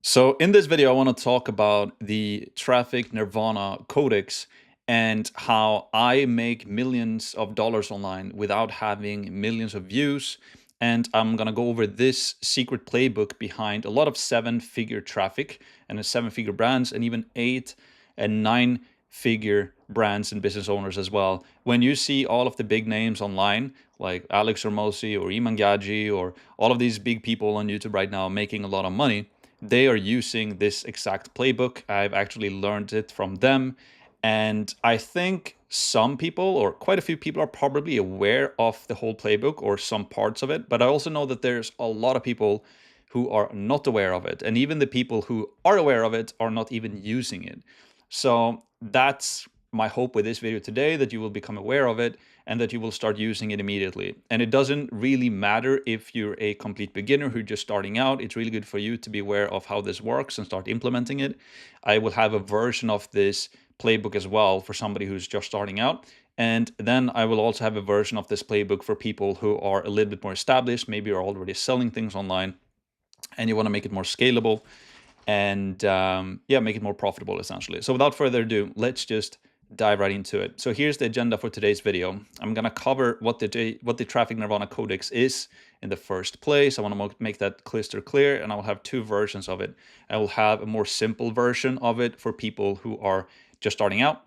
So in this video, I want to talk about the Traffic Nirvana Codex and how I make millions of dollars online without having millions of views. And I'm going to go over this secret playbook behind a lot of seven-figure traffic and seven-figure brands and even 8 and 9-figure brands and business owners as well. When you see all of the big names online, like Alex Hormozi or Iman Gadzhi or all of these big people on YouTube right now making a lot of money, they are using this exact playbook. I've actually learned it from them. And I think some people, or quite a few people, are probably aware of the whole playbook or some parts of it. But I also know that there's a lot of people who are not aware of it. And even the people who are aware of it are not even using it. So that's my hope with this video today, that you will become aware of it and that you will start using it immediately. And it doesn't really matter if you're a complete beginner who's just starting out. It's really good for you to be aware of how this works and start implementing it. I will have a version of this playbook as well for somebody who's just starting out. And then I will also have a version of this playbook for people who are a little bit more established, maybe are already selling things online and you want to make it more scalable and yeah, make it more profitable essentially. So without further ado, let's just dive right into it. So here's the agenda for today's video. I'm gonna cover what the Traffic Nirvana Codex is in the first place. I want to make that crystal clear, and I will have two versions of it. I will have a more simple version of it for people who are just starting out,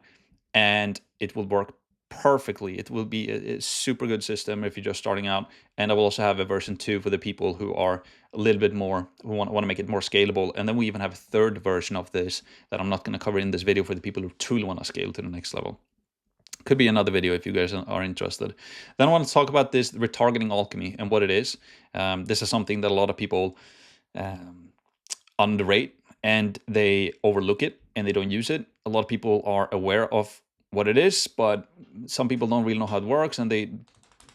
and it will work perfectly. It will be a super good system if you're just starting out. And I will also have a version 2 for the people who are a little bit more, who want to make it more scalable. And then we even have a third version of this that I'm not going to cover in this video for the people who truly want to scale to the next level. Could be another video if you guys are interested. Then I want to talk about this retargeting alchemy and what it is. This is something that a lot of people underrate and they overlook it and they don't use it. A lot of people are aware of what it is, but some people don't really know how it works and they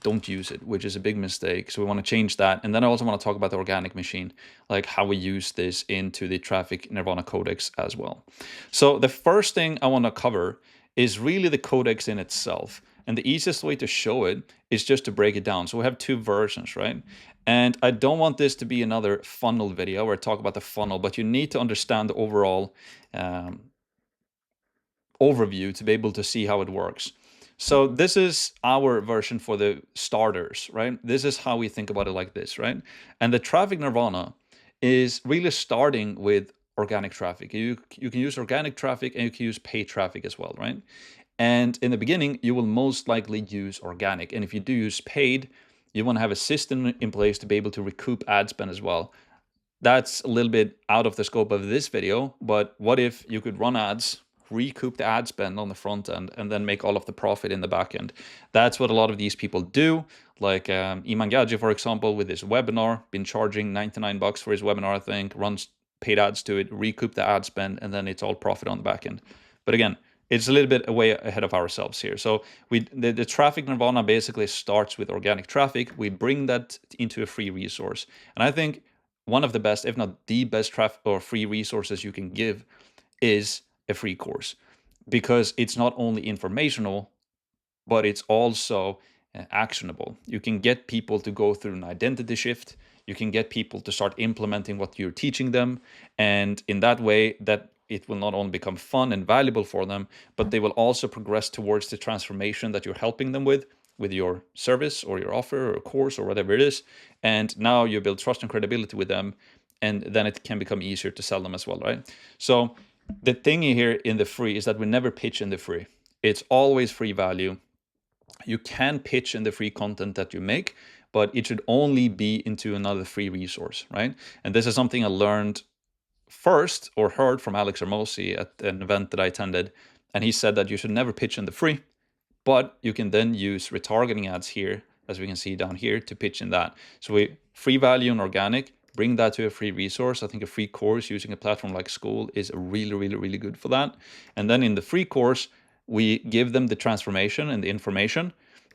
don't use it, which is a big mistake. So we want to change that. And then I also want to talk about the organic machine, like how we use this into the Traffic Nirvana Codex as well. So the first thing I want to cover is really the codex in itself. And the easiest way to show it is just to break it down. So we have two versions, right? And I don't want this to be another funnel video where I talk about the funnel, but you need to understand the overall overview to be able to see how it works. So this is our version for the starters, right? This is how we think about it like this, right? And the Traffic Nirvana is really starting with organic traffic. You can use organic traffic and you can use paid traffic as well, right? And in the beginning, you will most likely use organic. And if you do use paid, you want to have a system in place to be able to recoup ad spend as well. That's a little bit out of the scope of this video, but what if you could run ads, recoup the ad spend on the front end, and then make all of the profit in the back end? That's what a lot of these people do. Like Iman Gadzhi, for example, with his webinar, been charging 99 bucks for his webinar, I think, runs paid ads to it, recoup the ad spend, and then it's all profit on the back end. But again, it's a little bit way ahead of ourselves here. So the Traffic Nirvana basically starts with organic traffic. We bring that into a free resource. And I think one of the best, if not the best traffic or free resources you can give is a free course, because it's not only informational, but it's also actionable. You can get people to go through an identity shift. You can get people to start implementing what you're teaching them. And in that way, that it will not only become fun and valuable for them, but they will also progress towards the transformation that you're helping them with your service or your offer or course or whatever it is. And now you build trust and credibility with them, and then it can become easier to sell them as well, right? So the thing here in the free is that we never pitch in the free. It's always free value. You can pitch in the free content that you make, but it should only be into another free resource, right? And this is something I learned first or heard from Alex Hormozi at an event that I attended. And he said that you should never pitch in the free, but you can then use retargeting ads here, as we can see down here, to pitch in that. So we free value and organic, bring that to a free resource. I think a free course using a platform like School is really good for that. And then in the free course, we give them the transformation and the information,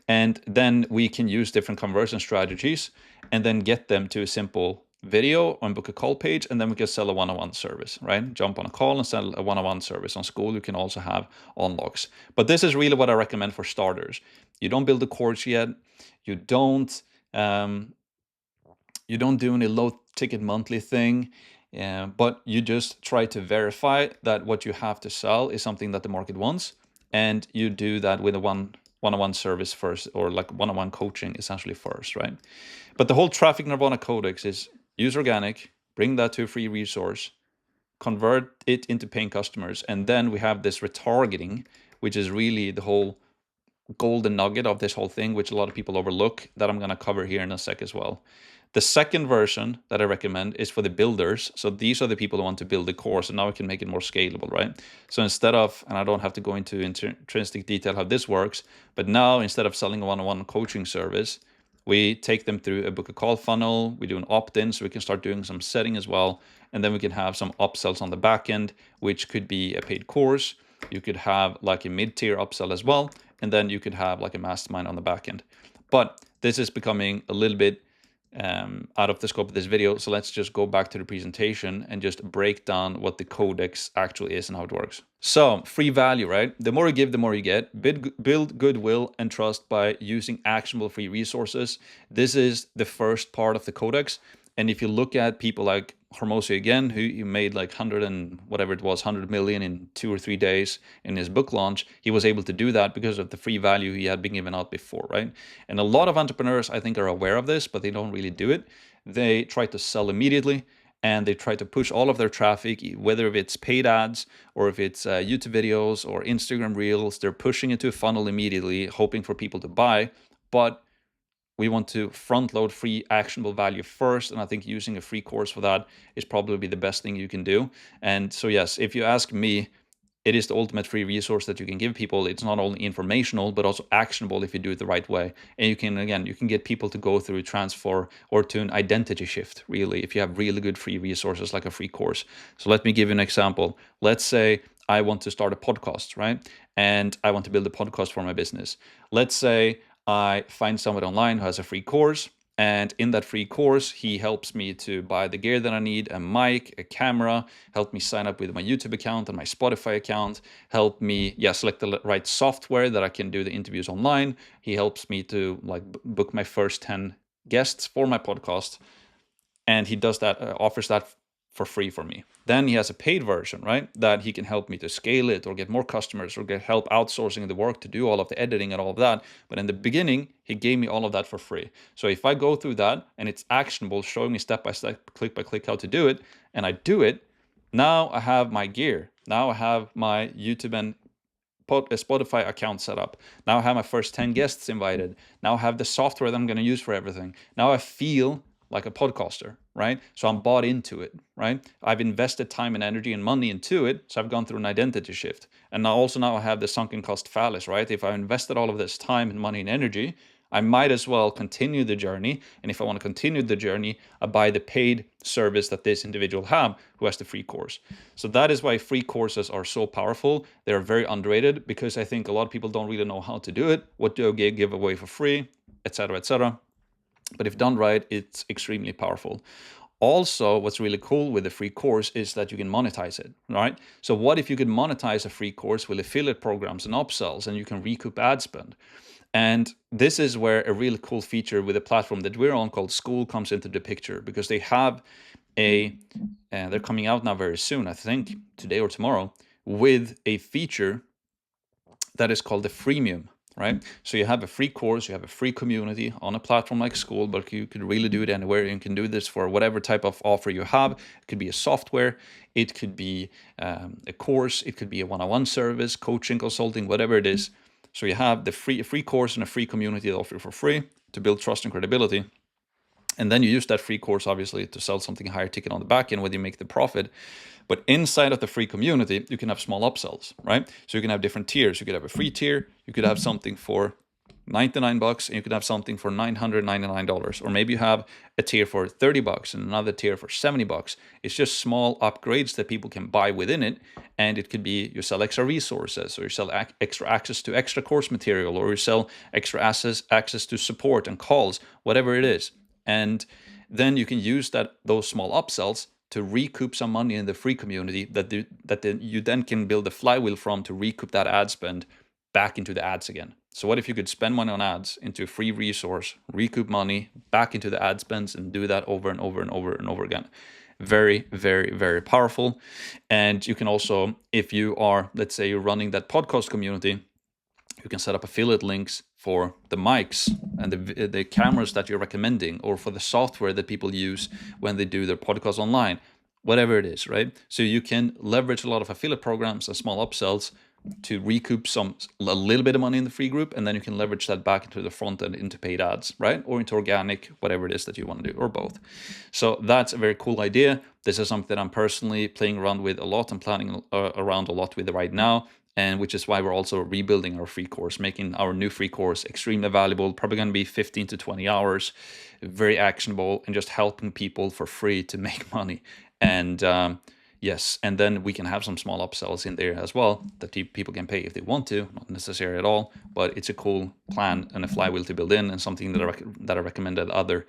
and then we can use different conversion strategies and then get them to a simple video and book a call page, and then we can sell a one-on-one service, right? Jump on a call and sell a one-on-one service. On School, you can also have unlocks. But this is really what I recommend for starters. You don't build a course yet. You don't do any low ticket monthly thing. But you just try to verify that what you have to sell is something that the market wants, and you do that with a one-on-one service first, or like one-on-one coaching essentially first, right? But the whole Traffic Nirvana Codex is use organic, bring that to a free resource, convert it into paying customers, and then we have this retargeting, which is really the whole golden nugget of this whole thing, which a lot of people overlook, that I'm going to cover here in a sec as well. The second version that I recommend is for the builders. So these are the people who want to build the course, and now we can make it more scalable, right? So instead of, and I don't have to go into intrinsic detail how this works, but now instead of selling a one-on-one coaching service, we take them through a book a call funnel. We do an opt-in, so we can start doing some setting as well. And then we can have some upsells on the back end, which could be a paid course. You could have like a mid-tier upsell as well. And then you could have like a mastermind on the back end. But this is becoming a little bit out of the scope of this video. So let's just go back to the presentation and just break down what the Codex actually is and how it works. So free value, right? The more you give, the more you get. Build goodwill and trust by using actionable free resources. This is the first part of the Codex. And if you look at people like Hormozy again, who made like 100 and whatever it was, 100 million in 2 or 3 days in his book launch, he was able to do that because of the free value he had been given out before, right? And a lot of entrepreneurs, I think, are aware of this, but they don't really do it. They try to sell immediately, and they try to push all of their traffic, whether if it's paid ads or if it's YouTube videos or Instagram Reels, they're pushing it to a funnel immediately, hoping for people to buy. But we want to front load free actionable value first. And I think using a free course for that is probably the best thing you can do. And so, yes, if you ask me, it is the ultimate free resource that you can give people. It's not only informational, but also actionable if you do it the right way. And you can get people to go through transfer or to an identity shift, really, if you have really good free resources like a free course. So let me give you an example. Let's say I want to start a podcast, right? And I want to build a podcast for my business. Let's say I find someone online who has a free course, and in that free course, he helps me to buy the gear that I need, a mic, a camera, help me sign up with my YouTube account and my Spotify account, help me, select the right software that I can do the interviews online. He helps me to like book my first 10 guests for my podcast. And he does that, offers that for free for me. Then he has a paid version, right? That he can help me to scale it or get more customers or get help outsourcing the work to do all of the editing and all of that. But in the beginning, he gave me all of that for free. So if I go through that and it's actionable, showing me step by step, click by click how to do it, and I do it, now I have my gear. Now I have my YouTube and Spotify account set up. Now I have my first 10 guests invited. Now I have the software that I'm going to use for everything. Now I feel like a podcaster, right? So I'm bought into it, right? I've invested time and energy and money into it. So I've gone through an identity shift. And now I have the sunken cost fallacy, right? If I invested all of this time and money and energy, I might as well continue the journey. And if I want to continue the journey, I buy the paid service that this individual have who has the free course. So that is why free courses are so powerful. They're very underrated because I think a lot of people don't really know how to do it. What do I give away for free, etc., etc. But if done right, it's extremely powerful. Also, what's really cool with the free course is that you can monetize it, right? So what if you could monetize a free course with affiliate programs and upsells, and you can recoup ad spend? And this is where a really cool feature with the platform that we're on called School comes into the picture, because they have they're coming out now very soon, I think today or tomorrow, with a feature that is called the freemium, right? So you have a free course, you have a free community on a platform like School, but you could really do it anywhere. You can do this for whatever type of offer you have. It could be a software, it could be a course, it could be a one-on-one service, coaching, consulting, whatever it is. So you have the free course and a free community that offer you for free to build trust and credibility. And then you use that free course, obviously, to sell something higher ticket on the back end, where you make the profit. But inside of the free community, you can have small upsells, right? So you can have different tiers. You could have a free tier. You could have something for $99, and you could have something for $999. Or maybe you have a tier for $30 and another tier for $70. It's just small upgrades that people can buy within it. And it could be you sell extra resources, or you sell extra access to extra course material, or you sell extra access to support and calls, whatever it is. And then you can use those small upsells to recoup some money in the free community that you then can build a flywheel from to recoup that ad spend back into the ads again. So what if you could spend money on ads into a free resource, recoup money back into the ad spends, and do that over and over and over and over again? Very, very, very powerful. And you can also, if you are, let's say you're running that podcast community, you can set up affiliate links for the mics and the cameras that you're recommending, or for the software that people use when they do their podcast online, whatever it is, right? So you can leverage a lot of affiliate programs and small upsells to recoup a little bit of money in the free group, and then you can leverage that back into the front end, into paid ads, right? Or into organic, whatever it is that you want to do, or both. So that's a very cool idea. This is something that I'm personally playing around with a lot and planning around a lot with right now, and which is why we're also rebuilding our free course, making our new free course extremely valuable, probably going to be 15 to 20 hours, very actionable, and just helping people for free to make money. And yes, and then we can have some small upsells in there as well that people can pay if they want to, not necessary at all, but it's a cool plan and a flywheel to build in, and something that I recommend that other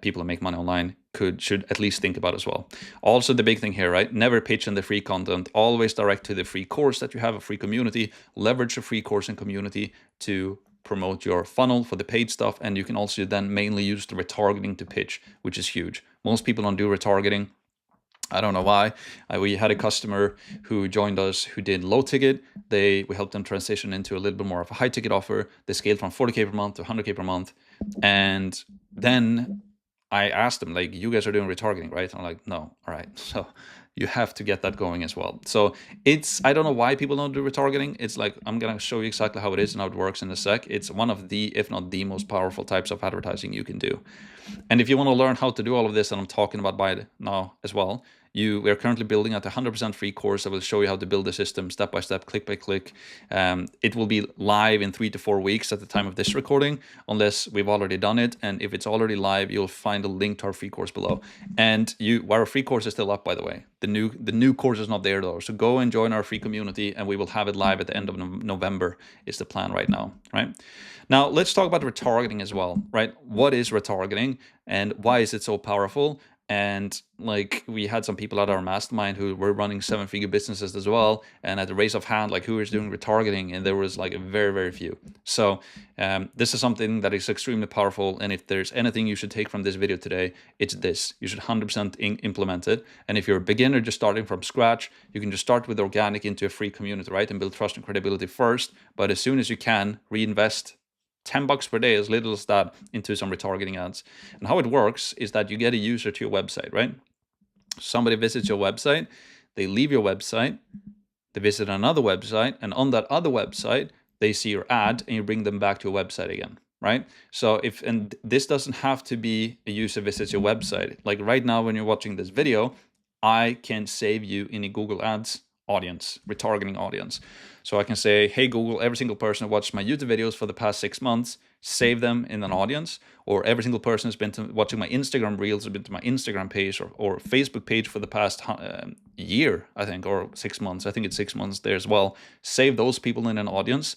people that make money online should at least think about as well. Also, the big thing here, right? Never pitch in the free content. Always direct to the free course that you have, a free community. Leverage a free course and community to promote your funnel for the paid stuff, and you can also then mainly use the retargeting to pitch, which is huge. Most people don't do retargeting. I don't know why. We had a customer who joined us who did low ticket. We helped them transition into a little bit more of a high ticket offer. They scaled from 40K per month to 100K per month. And then I asked them, like, you guys are doing retargeting, right? I'm like, no. All right. So you have to get that going as well. So I don't know why people don't do retargeting. It's like, I'm going to show you exactly how it is and how it works in a sec. It's one of the, if not the most powerful types of advertising you can do. And if you want to learn how to do all of this, and I'm talking about by now as well, we are currently building out a 100% free course that will show you how to build the system step by step, click by click. It will be live in 3 to 4 weeks at the time of this recording, unless we've already done it. And if it's already live, you'll find a link to our free course below. And our free course is still up, by the way. The new course is not there though. So go and join our free community, and we will have it live at the end of November is the plan right now, right? Now let's talk about retargeting as well, right? What is retargeting and why is it so powerful? And like, we had some people at our mastermind who were running 7-figure businesses as well. And at the raise of hand, like, who is doing retargeting? And there was like a very, very few. So this is something that is extremely powerful. And if there's anything you should take from this video today, it's this. You should 100% implement it. And if you're a beginner just starting from scratch, you can just start with organic into a free community, right? And build trust and credibility first. But as soon as you can, reinvest $10 per day, as little as that, into some retargeting ads. And how it works is that you get a user to your website, right? Somebody visits your website, they leave your website, they visit another website, and on that other website, they see your ad, and you bring them back to your website again, right? So and this doesn't have to be a user visits your website. Like right now, when you're watching this video, I can save you in a Google Ads audience, retargeting audience. So I can say, hey Google, every single person who watched my YouTube videos for the past 6 months, save them in an audience. Or every single person who's been watching my Instagram reels, or been to my Instagram page or Facebook page for the past year, I think, or 6 months. I think it's 6 months there as well. Save those people in an audience.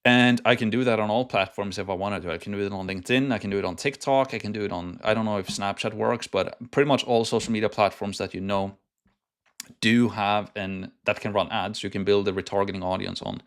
And I can do that on all platforms if I wanted to. I can do it on LinkedIn, I can do it on TikTok, I can do it on, I don't know if Snapchat works, but pretty much all social media platforms that you know do have and that can run ads, you can build a retargeting audience on.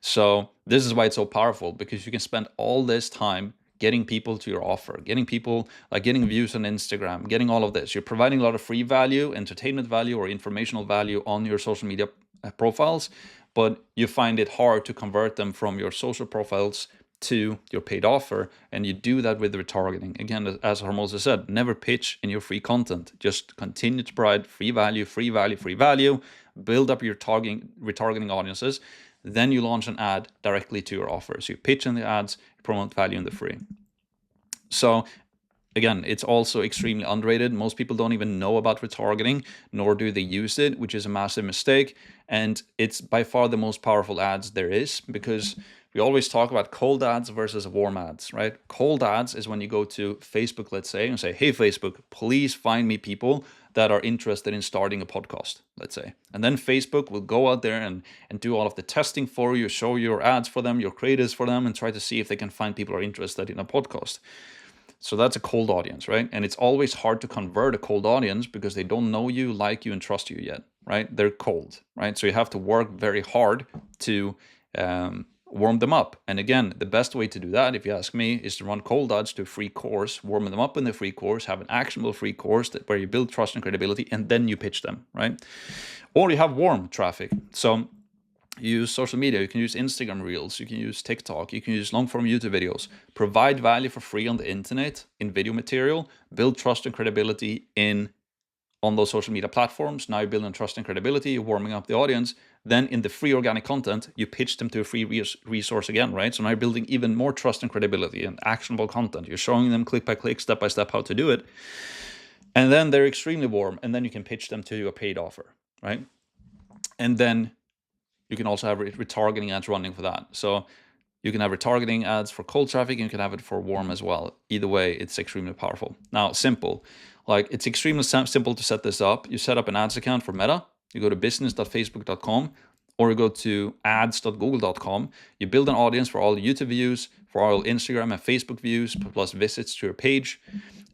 So this is why it's so powerful, because you can spend all this time getting people to your offer, getting people, like getting views on Instagram, getting all of this. You're providing a lot of free value, entertainment value, or informational value on your social media profiles, but you find it hard to convert them from your social profiles to your paid offer, and you do that with retargeting. Again, as Hormoza said, never pitch in your free content. Just continue to provide free value, free value, free value, build up your retargeting audiences, then you launch an ad directly to your offer. So you pitch in the ads, promote value in the free. So again, it's also extremely underrated. Most people don't even know about retargeting, nor do they use it, which is a massive mistake. And it's by far the most powerful ads there is, because we always talk about cold ads versus warm ads, right? Cold ads is when you go to Facebook, let's say, and say, hey, Facebook, please find me people that are interested in starting a podcast, let's say. And then Facebook will go out there and do all of the testing for you, show your ads for them, your creatives for them, and try to see if they can find people who are interested in a podcast. So that's a cold audience, right? And it's always hard to convert a cold audience because they don't know you, like you, and trust you yet, right? They're cold, right? So you have to work very hard to warm them up. And again, the best way to do that, if you ask me, is to run cold ads to a free course, warm them up in the free course, have an actionable free course where you build trust and credibility, and then you pitch them, right? Or you have warm traffic. So you use social media, you can use Instagram Reels, you can use TikTok, you can use long-form YouTube videos, provide value for free on the internet in video material, build trust and credibility on those social media platforms. Now you're building trust and credibility, you're warming up the audience. Then in the free organic content, you pitch them to a free resource again, right? So now you're building even more trust and credibility and actionable content. You're showing them click by click, step by step how to do it. And then they're extremely warm, and then you can pitch them to a paid offer, right? And then you can also have retargeting ads running for that. So you can have retargeting ads for cold traffic, and you can have it for warm as well. Either way, it's extremely powerful. Now, simple. Like, it's extremely simple to set this up. You set up an ads account for Meta. You go to business.facebook.com, or you go to ads.google.com. You build an audience for all YouTube views, for all Instagram and Facebook views, plus visits to your page.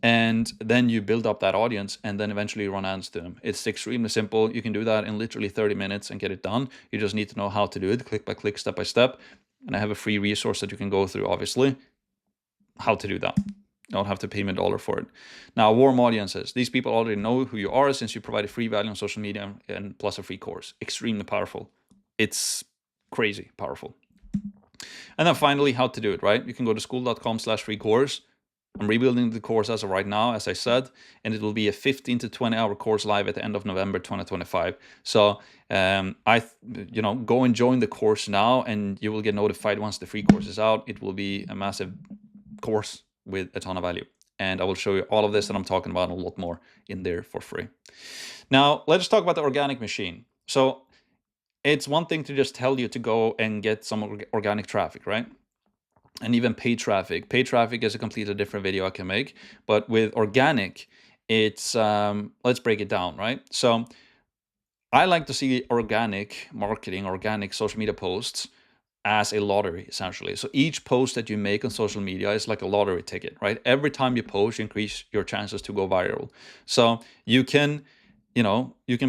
And then you build up that audience, and then eventually run ads to them. It's extremely simple. You can do that in literally 30 minutes and get it done. You just need to know how to do it, click by click, step by step. And I have a free resource that you can go through, obviously, how to do that. You don't have to pay me $1 for it. Now, warm audiences. These people already know who you are since you provide free value on social media and plus a free course. Extremely powerful. It's crazy powerful. And then finally, how to do it, right? You can go to school.com/free course. I'm rebuilding the course as of right now, as I said, and it will be a 15 to 20 hour course live at the end of November 2025. So go and join the course now, and you will get notified once the free course is out. It will be a massive course with a ton of value. And I will show you all of this that I'm talking about and a lot more in there for free. Now, let's talk about the organic machine. So it's one thing to just tell you to go and get some organic traffic, right? And even paid traffic. Paid traffic is a completely different video I can make. But with organic, it's, let's break it down, right? So I like to see organic marketing, organic social media posts as a lottery, essentially. So each post that you make on social media is like a lottery ticket, right? Every time you post, you increase your chances to go viral. So you can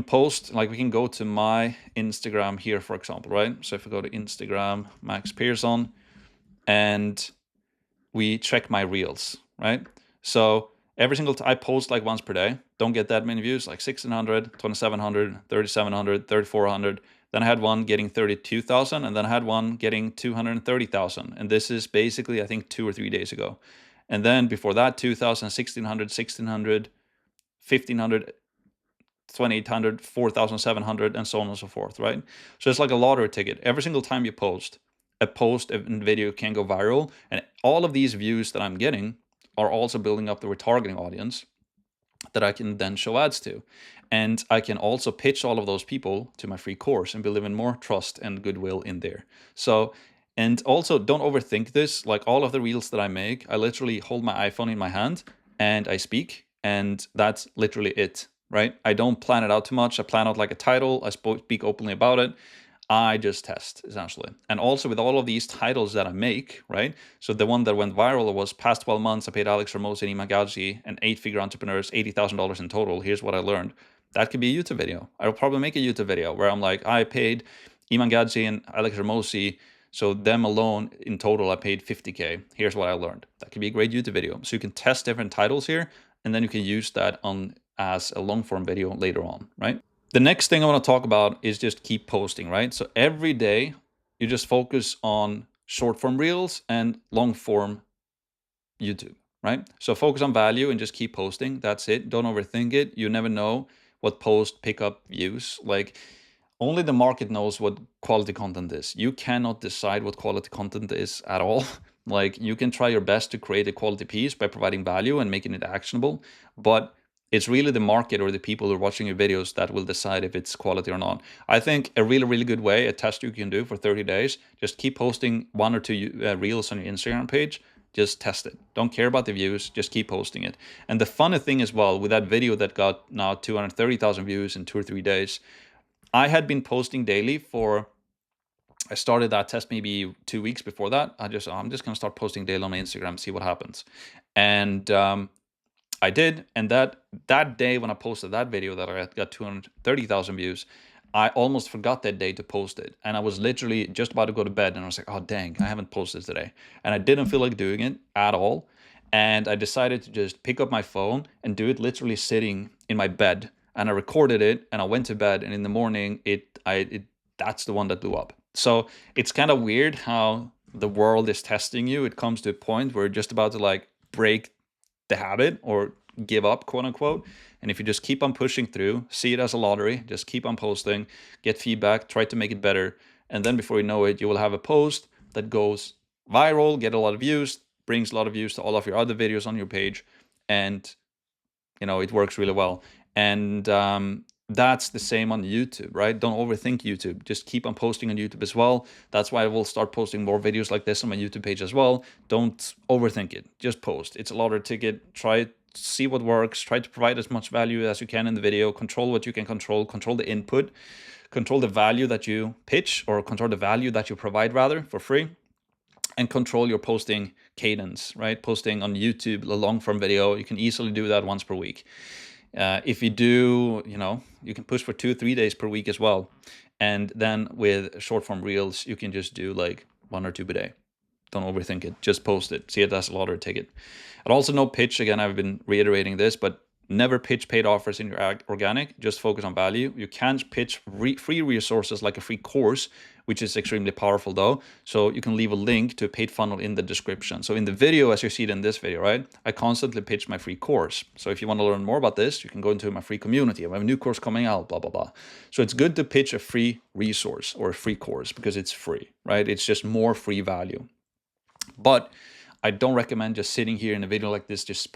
post, like we can go to my Instagram here, for example, right? So if we go to Instagram, Max Pearson, and we check my reels, right? So every single time I post like once per day, don't get that many views, like 1,600, 2,700, 3,700, 3,400. Then I had one getting 32,000, and then I had one getting 230,000. And this is basically, I think, 2 or 3 days ago. And then before that, 2,000, 1,600, 1,600, 1,500, 2,800, 4,700, and so on and so forth, right? So it's like a lottery ticket. Every single time you post, a video can go viral, and all of these views that I'm getting are also building up the retargeting audience that I can then show ads to. And I can also pitch all of those people to my free course and build even more trust and goodwill in there. So, and also don't overthink this. Like all of the reels that I make, I literally hold my iPhone in my hand and I speak, and that's literally it, right? I don't plan it out too much. I plan out like a title. I speak openly about it. I just test, essentially. And also with all of these titles that I make, right? So the one that went viral was past 12 months, I paid Alex Ramosi and Iman Gadzhi, and 8-figure entrepreneurs, $80,000 in total. Here's what I learned. That could be a YouTube video. I'll probably make a YouTube video where I'm like, I paid Iman Gadzhi and Alex Ramosi, so them alone in total, I paid 50K. Here's what I learned. That could be a great YouTube video. So you can test different titles here, and then you can use that as a long form video later on, right? The next thing I want to talk about is just keep posting, right? So every day you just focus on short form reels and long form YouTube, right? So focus on value and just keep posting. That's it. Don't overthink it. You never know what post pick up views. Like only the market knows what quality content is. You cannot decide what quality content is at all. Like you can try your best to create a quality piece by providing value and making it actionable, but it's really the market or the people who are watching your videos that will decide if it's quality or not. I think a really, really good way, a test you can do for 30 days, just keep posting 1 or 2 reels on your Instagram page. Just test it. Don't care about the views. Just keep posting it. And the funny thing as well, with that video that got now 230,000 views in 2 or 3 days, I had been posting daily I started that test maybe 2 weeks before that. I'm just going to start posting daily on my Instagram, see what happens. And I did, and that day when I posted that video that I got 230,000 views, I almost forgot that day to post it. And I was literally just about to go to bed and I was like, oh, dang, I haven't posted today. And I didn't feel like doing it at all. And I decided to just pick up my phone and do it literally sitting in my bed. And I recorded it and I went to bed. And in the morning, that's the one that blew up. So it's kind of weird how the world is testing you. It comes to a point where you're just about to like break the habit or give up, quote unquote. And if you just keep on pushing through, see it as a lottery, just keep on posting, get feedback, try to make it better. And then before you know it, you will have a post that goes viral, get a lot of views, brings a lot of views to all of your other videos on your page. And, it works really well. And that's the same on YouTube, right? Don't overthink YouTube. Just keep on posting on YouTube as well. That's why I will start posting more videos like this on my YouTube page as well. Don't overthink it. Just post. It's a lottery ticket. Try it. See what works. Try to provide as much value as you can in the video. Control what you can control. Control the input. Control the value that you pitch, or control the value that you provide rather for free. And control your posting cadence, right? Posting on YouTube, a long form video. You can easily do that once per week. If you do, you can push for 2-3 days per week as well. And then with short form reels, you can just do like 1 or 2 per day. Don't overthink it. Just post it. See it as a lottery ticket. And also no pitch. Again, I've been reiterating this, but never pitch paid offers in your organic. Just focus on value. You can pitch free resources like a free course, which is extremely powerful though. So you can leave a link to a paid funnel in the description. So in the video, as you see it in this video, right, I constantly pitch my free course. So if you want to learn more about this, you can go into my free community. I have a new course coming out, blah, blah, blah. So it's good to pitch a free resource or a free course because it's free, right? It's just more free value. But I don't recommend just sitting here in a video like this, just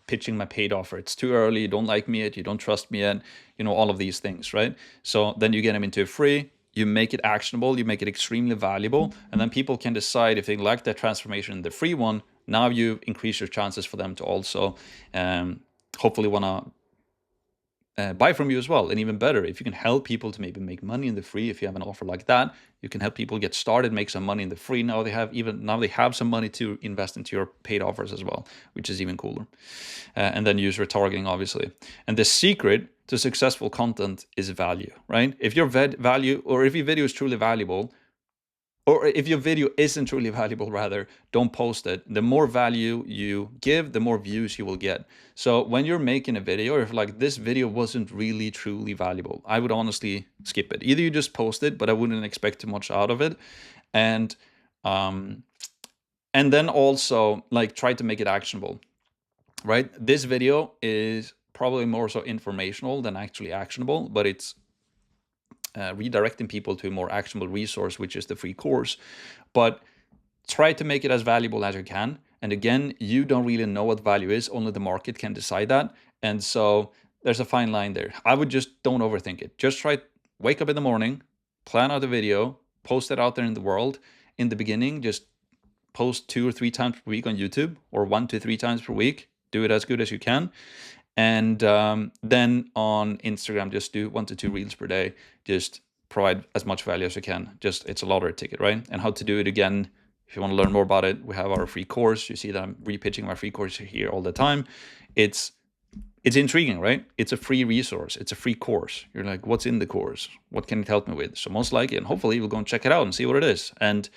pitching my paid offer. It's too early. You don't like me yet. You don't trust me yet. All of these things, right? So then you get them into a free. You make it actionable. You make it extremely valuable. And then people can decide if they like that transformation in the free one. Now you increase your chances for them to also hopefully want to buy from you as well. And even better, if you can help people to maybe make money in the free, if you have an offer like that, you can help people get started, make some money in the free. Now they have some money to invest into your paid offers as well, which is even cooler. And then use retargeting, obviously. And the secret to successful content is value, right? If your value, or if your video is truly valuable, or if your video isn't truly valuable, rather, don't post it. The more value you give, the more views you will get. So when you're making a video, or if like this video wasn't really truly valuable, I would honestly skip it. Either you just post it, but I wouldn't expect too much out of it. And then also like try to make it actionable, right? This video is probably more so informational than actually actionable, but it's redirecting people to a more actionable resource, which is the free course. But try to make it as valuable as you can. And again, you don't really know what value is. Only the market can decide that. And so there's a fine line there. I would just don't overthink it. Just wake up in the morning, plan out a video, post it out there in the world. In the beginning, just post 2 or 3 times per week on YouTube, or 1 to 3 times per week. Do it as good as you can. And then on Instagram, just do 1 to 2 reels per day. Just provide as much value as you can. It's a lottery ticket, right? And how to do it, again, if you want to learn more about it, we have our free course. You see that I'm repitching my free course here all the time. It's intriguing, right? It's a free resource. It's a free course. You're like, what's in the course? What can it help me with? So most likely, and hopefully you'll go and check it out and see what it is. And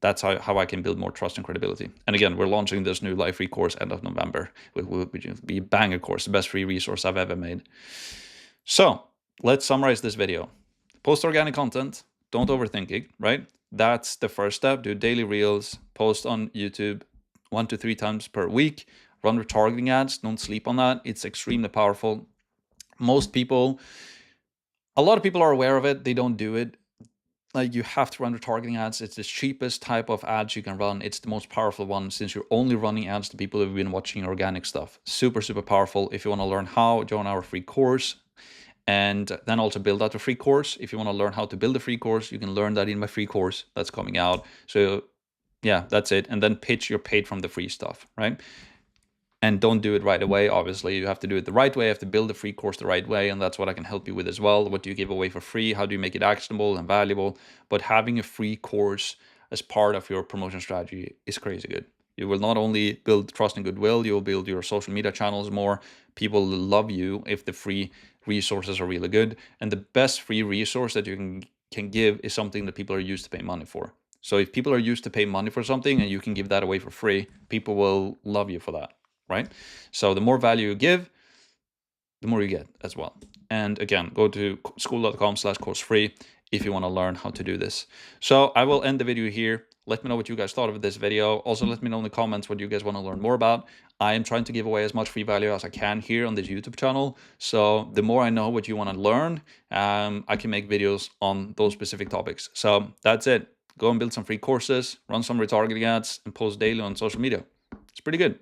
that's how I can build more trust and credibility. And again, we're launching this new live free course end of November, which will be a banger course, the best free resource I've ever made. So let's summarize this video. Post organic content. Don't overthink it, right? That's the first step. Do daily reels, post on YouTube 1 to 3 times per week, run retargeting ads. Don't sleep on that. It's extremely powerful. A lot of people are aware of it. They don't do it. Like, you have to run retargeting ads. It's the cheapest type of ads you can run. It's the most powerful one, since you're only running ads to people who've been watching organic stuff. Super, super powerful. If you want to learn how, join our free course. And then also build out a free course. If you want to learn how to build a free course, you can learn that in my free course that's coming out. So yeah, that's it. And then pitch your paid from the free stuff, right? And don't do it right away. Obviously, you have to do it the right way. You have to build a free course the right way. And that's what I can help you with as well. What do you give away for free? How do you make it actionable and valuable? But having a free course as part of your promotion strategy is crazy good. You will not only build trust and goodwill, you will build your social media channels more. People love you if the free resources are really good. And the best free resource that you can give is something that people are used to pay money for. So if people are used to pay money for something and you can give that away for free, people will love you for that, right? So the more value you give, the more you get as well. And again, go to school.com/course free if you want to learn how to do this. So I will end the video here. Let me know what you guys thought of this video. Also, let me know in the comments what you guys want to learn more about. I am trying to give away as much free value as I can here on this YouTube channel. So the more I know what you want to learn, I can make videos on those specific topics. So that's it. Go and build some free courses, run some retargeting ads, and post daily on social media. It's pretty good.